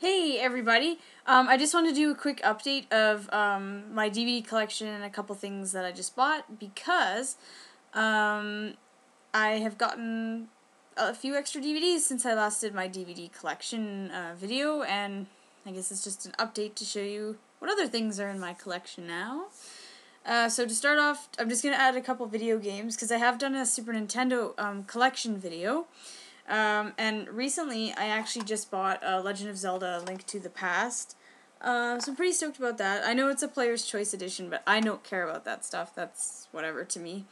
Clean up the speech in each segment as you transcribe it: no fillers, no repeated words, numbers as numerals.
Hey everybody, I just wanted to do a quick update of my DVD collection and a couple things that I just bought because I have gotten a few extra DVDs since I last did my DVD collection video, and I guess it's just an update to show you what other things are in my collection now. So to start off, I'm just going to add a couple video games because I have done a Super Nintendo collection video. And recently, I actually just bought Legend of Zelda: Link to the Past, so I'm pretty stoked about that. I know it's a Player's Choice Edition, but I don't care about that stuff. That's whatever to me.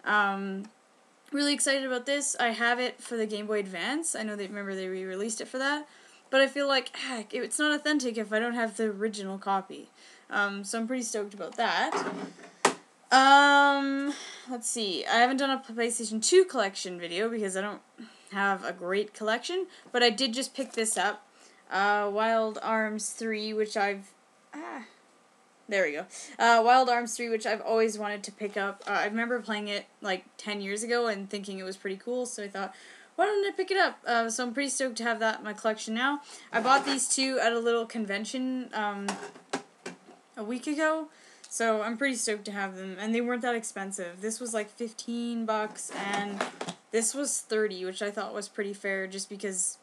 Really excited about this. I have it for the Game Boy Advance. I know they re-released it for that, but I feel like, heck, it's not authentic if I don't have the original copy. So I'm pretty stoked about that. Let's see. I haven't done a PlayStation 2 collection video because I don't have a great collection, but I did just pick this up. Wild Arms 3, which I've... there we go. Wild Arms 3, which I've always wanted to pick up. I remember playing it like 10 years ago and thinking it was pretty cool, so I thought, why don't I pick it up? So I'm pretty stoked to have that in my collection now. I bought these two at a little convention a week ago, so I'm pretty stoked to have them, and they weren't that expensive. This was like $15, and this was $30, which I thought was pretty fair, just because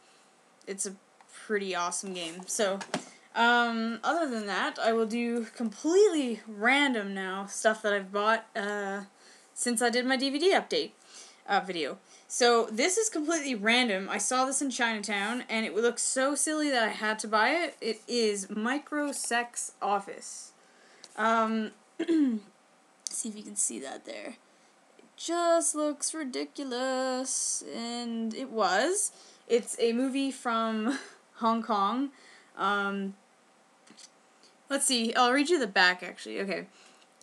it's a pretty awesome game. So, other than that, I will do completely random now stuff that I've bought, since I did my DVD update, video. So, this is completely random. I saw this in Chinatown, and it looked so silly that I had to buy it. It is Micro Sex Office. See if you can see that there. It just looks ridiculous, and it was. It's a movie from Hong Kong. Let's see, I'll read you the back, actually. Okay.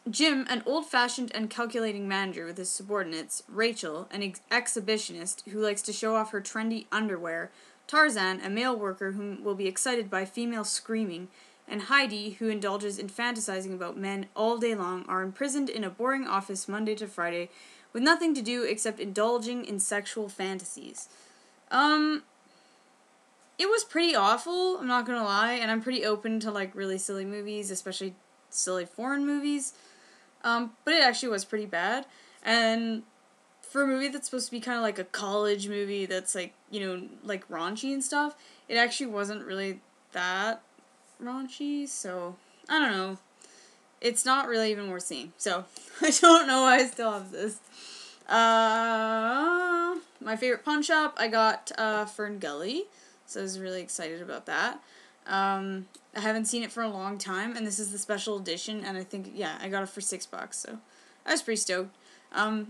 Jim, an old-fashioned and calculating manager with his subordinates, Rachel, an exhibitionist who likes to show off her trendy underwear, Tarzan, a male worker who will be excited by female screaming, and Heidi, who indulges in fantasizing about men all day long, are imprisoned in a boring office Monday to Friday with nothing to do except indulging in sexual fantasies. It was pretty awful, I'm not gonna lie, and I'm pretty open to, like, really silly movies, especially silly foreign movies, but it actually was pretty bad, and for a movie that's supposed to be kind of like a college movie that's, like, you know, like, raunchy and stuff, it actually wasn't really that raunchy, so I don't know. It's not really even worth seeing, so I don't know why I still have this. My favorite pawn shop, I got Fern Gully, so I was really excited about that. I haven't seen it for a long time, and this is the special edition, and I think, yeah, I got it for $6, so I was pretty stoked.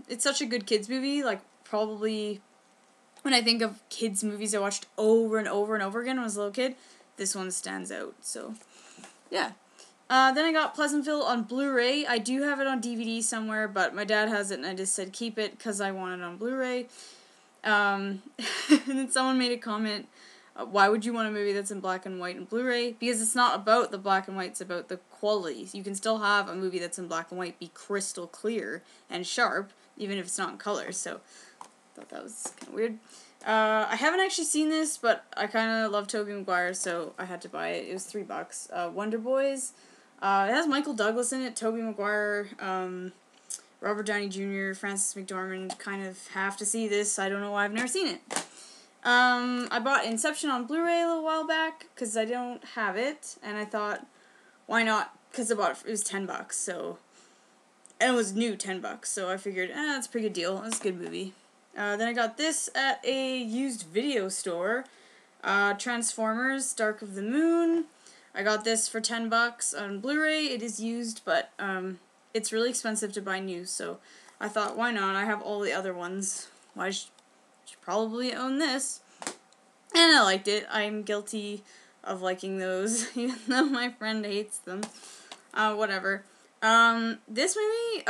It's such a good kids movie, like, probably when I think of kids movies I watched over and over and over again when I was a little kid, this one stands out, so, yeah. Then I got Pleasantville on Blu-ray. I do have it on DVD somewhere, but my dad has it, and I just said keep it, because I want it on Blu-ray. And then someone made a comment, why would you want a movie that's in black and white and Blu-ray? Because it's not about the black and white, it's about the quality. You can still have a movie that's in black and white be crystal clear and sharp, even if it's not in color, so I thought that was kind of weird. I haven't actually seen this, but I kind of love Tobey Maguire, so I had to buy it. It was $3. Wonder Boys. It has Michael Douglas in it, Tobey Maguire, Robert Downey Jr., Frances McDormand. Kind of have to see this. I don't know why I've never seen it. I bought Inception on Blu-ray a little while back, because I don't have it, and I thought, why not? Because I bought it, it was $10, so, and it was new $10, so I figured, that's a pretty good deal. It's a good movie. Then I got this at a used video store, Transformers, Dark of the Moon. I got this for $10 on Blu-ray. It is used, but it's really expensive to buy new, so I thought, why not? I have all the other ones. Why should probably own this. And I liked it. I'm guilty of liking those, even though my friend hates them. Whatever. This movie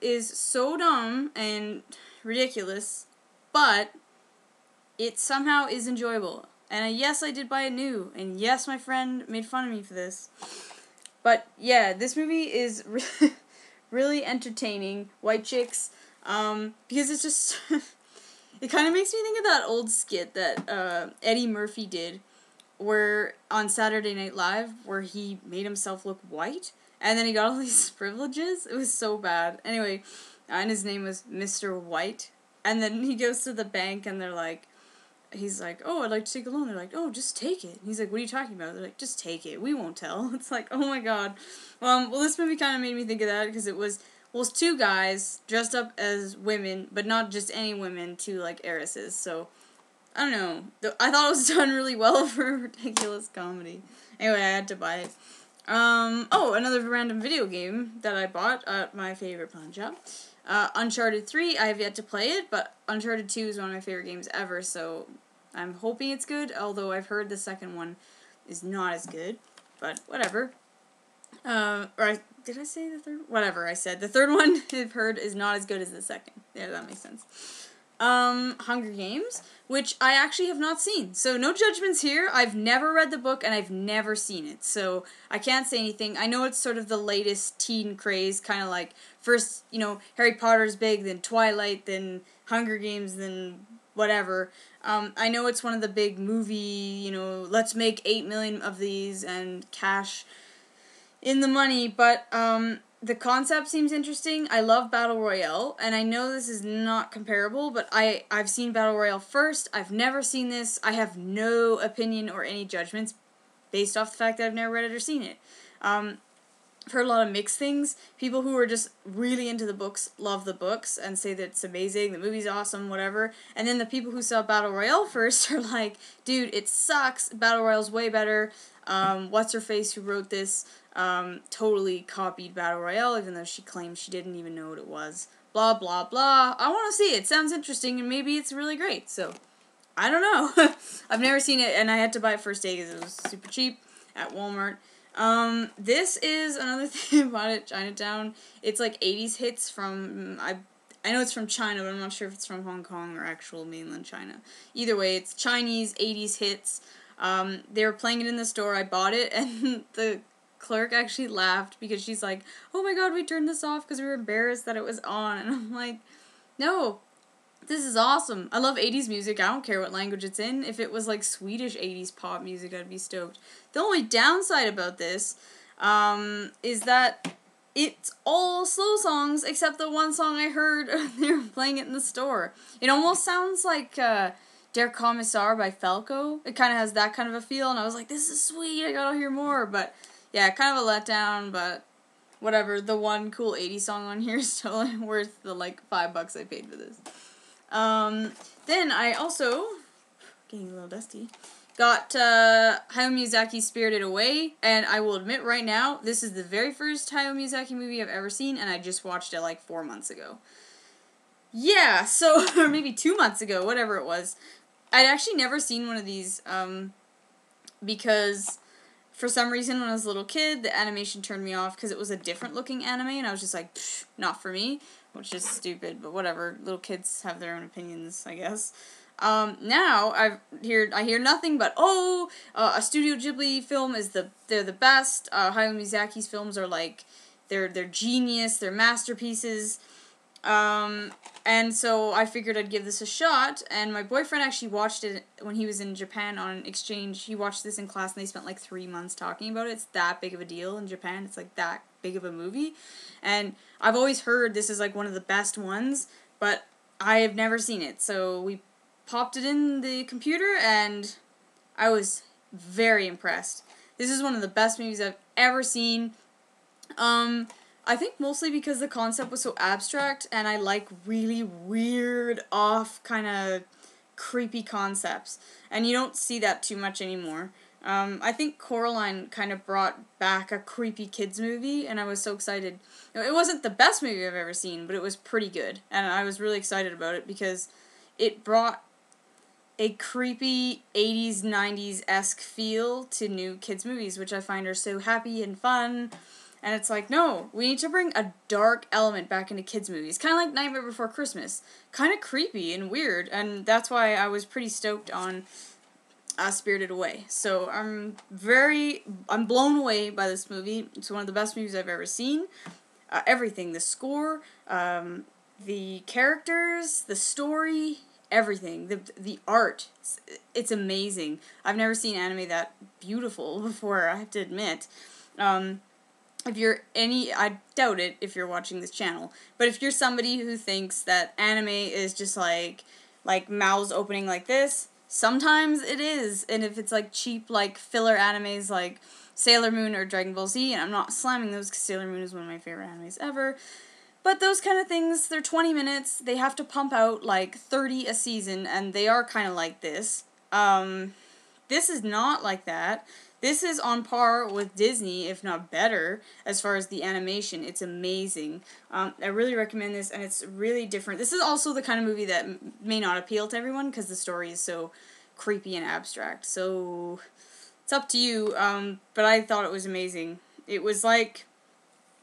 is so dumb and ridiculous, but it somehow is enjoyable. And yes, I did buy it new, and yes, my friend made fun of me for this. But yeah, this movie is really entertaining. White chicks, because it's just, it kind of makes me think of that old skit that Eddie Murphy did, where on Saturday Night Live, where he made himself look white, and then he got all these privileges. It was so bad. Anyway, and his name was Mr. White, and then he goes to the bank, and they're like, he's like, oh, I'd like to take a loan. They're like, oh, just take it. He's like, what are you talking about? They're like, just take it. We won't tell. It's like, oh my god. Well, this movie kind of made me think of that, because it was two guys dressed up as women, but not just any women, two, like, heiresses, so I don't know. I thought it was done really well for a ridiculous comedy. Anyway, I had to buy it. Oh, another random video game that I bought at my favorite pawn shop. Uncharted 3, I have yet to play it, but Uncharted 2 is one of my favorite games ever, so I'm hoping it's good, although I've heard the second one is not as good, but whatever. Did I say the third? Whatever I said. The third one I've heard is not as good as the second. Yeah, that makes sense. Hunger Games, which I actually have not seen. So no judgments here. I've never read the book and I've never seen it. So I can't say anything. I know it's sort of the latest teen craze, kind of like first, Harry Potter's big, then Twilight, then Hunger Games, then whatever. I know it's one of the big movie, let's make 8 million of these and cash in the money, but the concept seems interesting. I love Battle Royale, and I know this is not comparable, but I've seen Battle Royale first. I've never seen this. I have no opinion or any judgments based off the fact that I've never read it or seen it. I've heard a lot of mixed things. People who are just really into the books love the books and say that it's amazing, the movie's awesome, whatever. And then the people who saw Battle Royale first are like, dude, it sucks. Battle Royale's way better. What's-her-face who wrote this totally copied Battle Royale, even though she claims she didn't even know what it was. Blah, blah, blah. I want to see it. Sounds interesting, and maybe it's really great. So, I don't know. I've never seen it, and I had to buy it first day because it was super cheap at Walmart. This is another thing I bought at Chinatown. It's like 80s hits from, I know it's from China, but I'm not sure if it's from Hong Kong or actual mainland China. Either way, it's Chinese 80s hits. They were playing it in the store. I bought it, and the clerk actually laughed because she's like, oh my god, we turned this off because we were embarrassed that it was on. And I'm like, no, this is awesome. I love 80s music. I don't care what language it's in. If it was like Swedish 80s pop music, I'd be stoked. The only downside about this is that it's all slow songs except the one song I heard they were playing it in the store. It almost sounds like Der Kommissar by Falco. It kind of has that kind of a feel, and I was like, this is sweet, I gotta hear more, but yeah, kind of a letdown, but whatever, the one cool 80s song on here is totally worth the, $5 I paid for this. Then I also, getting a little dusty, got Hayao Miyazaki's Spirited Away, and I will admit right now, this is the very first Hayao Miyazaki movie I've ever seen, and I just watched it 4 months ago. Yeah, so, or maybe 2 months ago, whatever it was. I'd actually never seen one of these, because for some reason when I was a little kid, the animation turned me off because it was a different looking anime, and I was just like, psh, not for me, which is stupid, but whatever, little kids have their own opinions, I guess. Now, I hear nothing but, a Studio Ghibli film they're the best. Hayao Miyazaki's films are they're genius, they're masterpieces. And so I figured I'd give this a shot, and my boyfriend actually watched it when he was in Japan on exchange. He watched this in class, and they spent 3 months talking about it. It's that big of a deal in Japan. It's that big of a movie. And I've always heard this is one of the best ones, but I have never seen it. So we popped it in the computer, and I was very impressed. This is one of the best movies I've ever seen. I think mostly because the concept was so abstract, and I like really weird, off, kind of creepy concepts. And you don't see that too much anymore. I think Coraline kind of brought back a creepy kids movie, and I was so excited. It wasn't the best movie I've ever seen, but it was pretty good. And I was really excited about it because it brought a creepy 80s, 90s-esque feel to new kids movies, which I find are so happy and fun. And it's no, we need to bring a dark element back into kids' movies. Kind of like Nightmare Before Christmas. Kind of creepy and weird, and that's why I was pretty stoked on Spirited Away. So I'm blown away by this movie. It's one of the best movies I've ever seen. Everything, the score, the characters, the story, everything. The art, it's amazing. I've never seen anime that beautiful before, I have to admit. If you're I doubt it if you're watching this channel, but if you're somebody who thinks that anime is just like mouths opening like this, sometimes it is, and if it's like cheap like filler animes like Sailor Moon or Dragon Ball Z, and I'm not slamming those because Sailor Moon is one of my favorite animes ever, but those kind of things, they're 20 minutes, they have to pump out like 30 a season, and they are kind of like this. This is not like that. This is on par with Disney, if not better, as far as the animation. It's amazing. I really recommend this, and it's really different. This is also the kind of movie that may not appeal to everyone, because the story is so creepy and abstract. So, it's up to you, but I thought it was amazing. It was like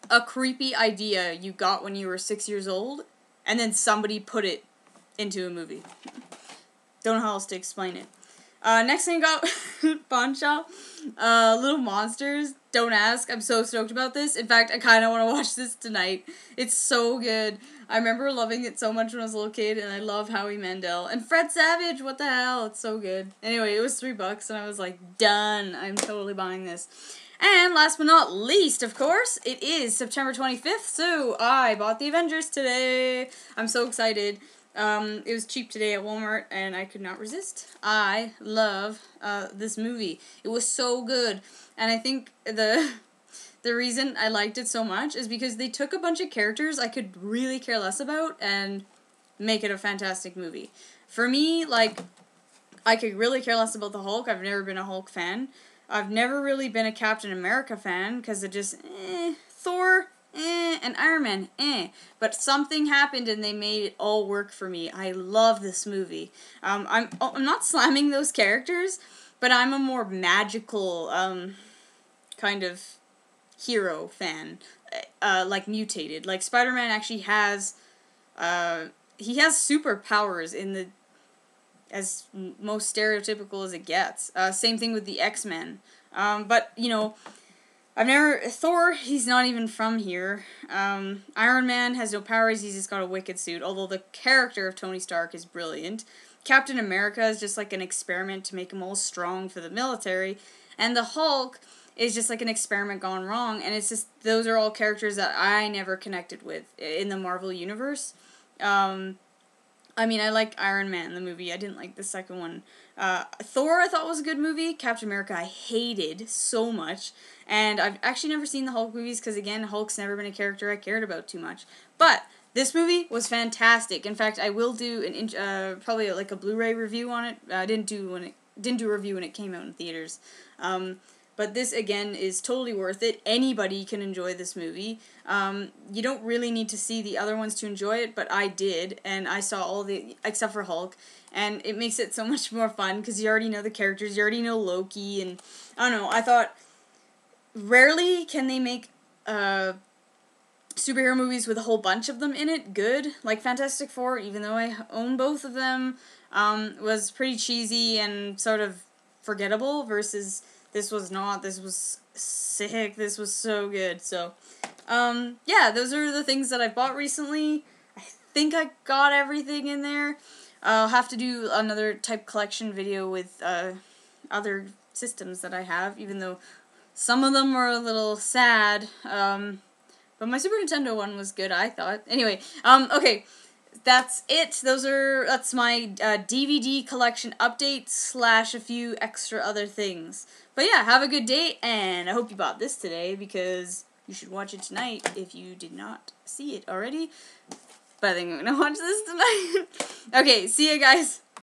a creepy idea you got when you were 6 years old, and then somebody put it into a movie. Don't know how else to explain it. Next thing I got, Pawn Shop, Little Monsters, don't ask, I'm so stoked about this. In fact, I kind of want to watch this tonight. It's so good. I remember loving it so much when I was a little kid, and I love Howie Mandel. And Fred Savage, what the hell, it's so good. Anyway, it was $3, and I was like, done, I'm totally buying this. And last but not least, of course, it is September 25th, so I bought the Avengers today. I'm so excited. It was cheap today at Walmart, and I could not resist. I love, this movie. It was so good, and I think the reason I liked it so much is because they took a bunch of characters I could really care less about and make it a fantastic movie. For me, like, I could really care less about the Hulk. I've never been a Hulk fan. I've never really been a Captain America fan, because it just, Thor, and Iron Man, But something happened and they made it all work for me. I love this movie. I'm not slamming those characters, but I'm a more magical, kind of hero fan. Like Mutated. Like, Spider-Man actually has, he has superpowers in the, as most stereotypical as it gets. Same thing with the X-Men. But, you know, Thor, he's not even from here. Iron Man has no powers, he's just got a wicked suit, although the character of Tony Stark is brilliant. Captain America is just like an experiment to make him all strong for the military, and the Hulk is just like an experiment gone wrong, and it's just, those are all characters that I never connected with in the Marvel Universe. I mean, I liked Iron Man, the movie. I didn't like the second one. Thor, I thought was a good movie. Captain America, I hated so much. And I've actually never seen the Hulk movies, because, again, Hulk's never been a character I cared about too much. But this movie was fantastic. In fact, I will do probably like a Blu-ray review on it. I didn't do a review when it came out in theaters. But this, again, is totally worth it. Anybody can enjoy this movie. You don't really need to see the other ones to enjoy it, but I did, and I saw all except for Hulk, and it makes it so much more fun, because you already know the characters, you already know Loki, and, I don't know, I thought, rarely can they make, superhero movies with a whole bunch of them in it good. Like Fantastic Four, even though I own both of them, was pretty cheesy and sort of forgettable, versus this was not. This was sick. This was so good. So, yeah, those are the things that I bought recently. I think I got everything in there. I'll have to do another type collection video with other systems that I have, even though some of them were a little sad. But my Super Nintendo one was good, I thought. Anyway, okay. That's it. That's my DVD collection update / a few extra other things. But yeah, have a good day, and I hope you bought this today, because you should watch it tonight if you did not see it already. But I think I'm gonna watch this tonight. Okay, see ya, guys.